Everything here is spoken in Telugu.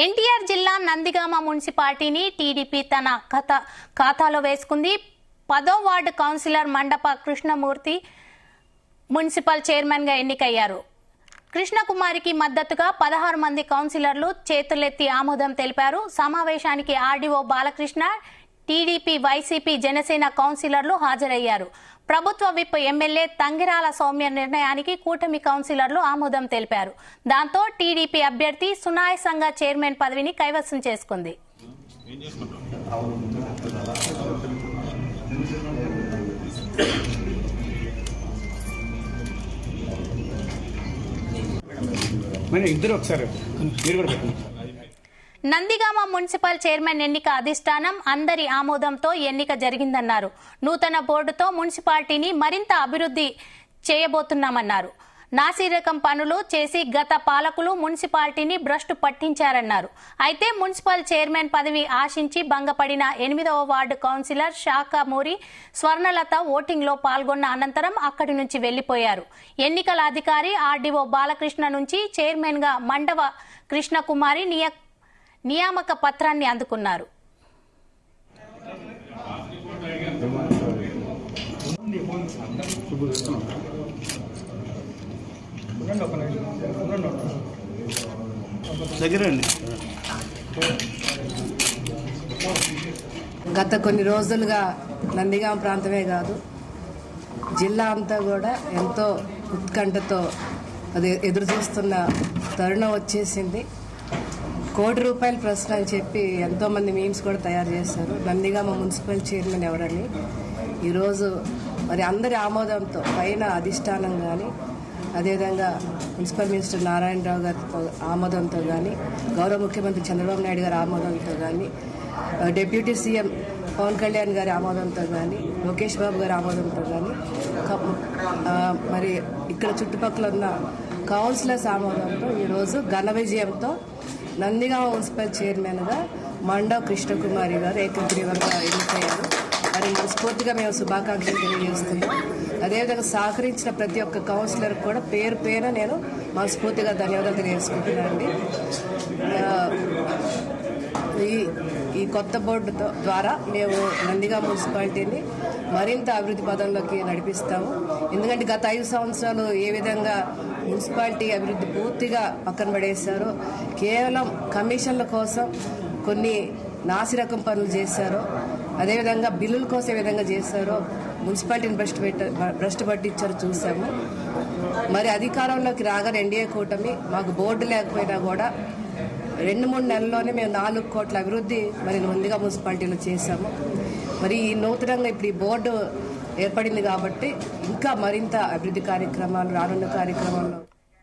ఎన్టీఆర్ జిల్లా నందిగామ మున్సిపాలిటీని టీడీపీ తన ఖాతాలో వేసుకుంది. 10వ ward councillor Mandapa Krishnamurthy municipal chairman గా ఎన్నికయ్యారు. కృష్ణకుమారికి మద్దతుగా 16 మంది కౌన్సిలర్లు చేతులెత్తి ఆమోదం తెలిపారు. సమావేశానికి RDO Balakrishna, TDP, YCP, Janasena కౌన్సిలర్లు హాజరయ్యారు. ప్రభుత్వ విప్ ఎమ్మెల్యే తంగిరాల సౌమ్య నిర్ణయానికి కూటమి కౌన్సిలర్లు ఆమోదం తెలిపారు. దాంతో టీడీపీ అభ్యర్థి సునాయాసంగా చైర్మన్ పదవిని కైవసం చేసుకుంది. నందిగామ మున్సిపల్ చైర్మన్ ఎన్నిక అధిష్టానం అందరి ఆమోదంతో ఎన్నిక జరిగిందన్నారు. నూతన బోర్డుతో మున్సిపాలిటీని మరింత అభివృద్ధి చేయబోతున్నామన్నారు. నాసిరకం పనులు చేసి గత పాలకులు మున్సిపాలిటీని భ్రష్టు పట్టించారన్నారు. అయితే మున్సిపల్ చైర్మన్ పదవి ఆశించి భంగపడిన 8వ ward councillor Sakhamuri Swarnalatha voting లో పాల్గొన్న అనంతరం అక్కడి నుంచి వెళ్లిపోయారు. ఎన్నికల అధికారి ఆర్డీఓ బాలకృష్ణ నుంచి చైర్మన్ గా మండవ కృష్ణకుమారి నియామక పత్రాన్ని అందుకున్నారు. గత కొన్ని రోజులుగా నందిగామ ప్రాంతమే కాదు, జిల్లా అంతా కూడా ఎంతో ఉత్కంఠతో అది ఎదురు చూస్తున్న తరుణం వచ్చేసింది. ₹1 కోటి ప్రశ్న అని చెప్పి ఎంతో మంది మీమ్స్ కూడా తయారు చేశారు. నందిగామ మున్సిపల్ చైర్మన్ ఎవరని ఈరోజు మరి అందరి ఆమోదంతో పైన అధిష్టానం కానీ, అదేవిధంగా మున్సిపల్ మినిస్టర్ నారాయణరావు గారి ఆమోదంతో కానీ, గౌరవ ముఖ్యమంత్రి చంద్రబాబు నాయుడు గారి ఆమోదంతో కానీ, డిప్యూటీ సీఎం పవన్ కళ్యాణ్ గారి ఆమోదంతో కానీ, లోకేష్ బాబు గారి ఆమోదంతో కానీ, మరి ఇక్కడ చుట్టుపక్కల ఉన్న కౌన్సిలర్స్ ఆమోదంతో ఈరోజు ఘన విజయంతో నందిగామ మున్సిపల్ చైర్మన్గా మండవ కృష్ణకుమారి గారు ఏకగ్రీవంగా ఎన్నికయ్యారు. మరి మనస్ఫూర్తిగా మేము శుభాకాంక్షలు తెలియజేస్తున్నాం. అదేవిధంగా సహకరించిన ప్రతి ఒక్క కౌన్సిలర్ కూడా పేరు పేరున నేను మనస్ఫూర్తిగా ధన్యవాదాలు తెలియజేసుకుంటున్నానండి. ఈ కొత్త బోర్డు ద్వారా మేము నందిగామ మున్సిపాలిటీని మరింత అభివృద్ధి పదంలోకి నడిపిస్తాము. ఎందుకంటే గత 5 సంవత్సరాలు ఏ విధంగా మున్సిపాలిటీ అభివృద్ధి పూర్తిగా పక్కన పడేశారో, కేవలం కమిషన్ల కోసం కొన్ని నాసిరకం పనులు చేశారో, అదేవిధంగా బిల్లుల కోసం ఏ విధంగా చేశారో మున్సిపాలిటీని భ్రష్టు పట్టించారో చూసాము. మరి అధికారంలోకి రాగానే ఎన్డీఏ కూటమి మాకు బోర్డు లేకపోయినా కూడా 2-3 నెలల్లోనే మేము 4 కోట్ల అభివృద్ధి మరి ముందుగా మున్సిపాలిటీలో చేశాము. మరి ఈ నూతనంగా ఇప్పుడు ఈ బోర్డు ఏర్పడింది కాబట్టి ఇంకా మరింత అభివృద్ధి కార్యక్రమాలు రానున్న కార్యక్రమాల్లో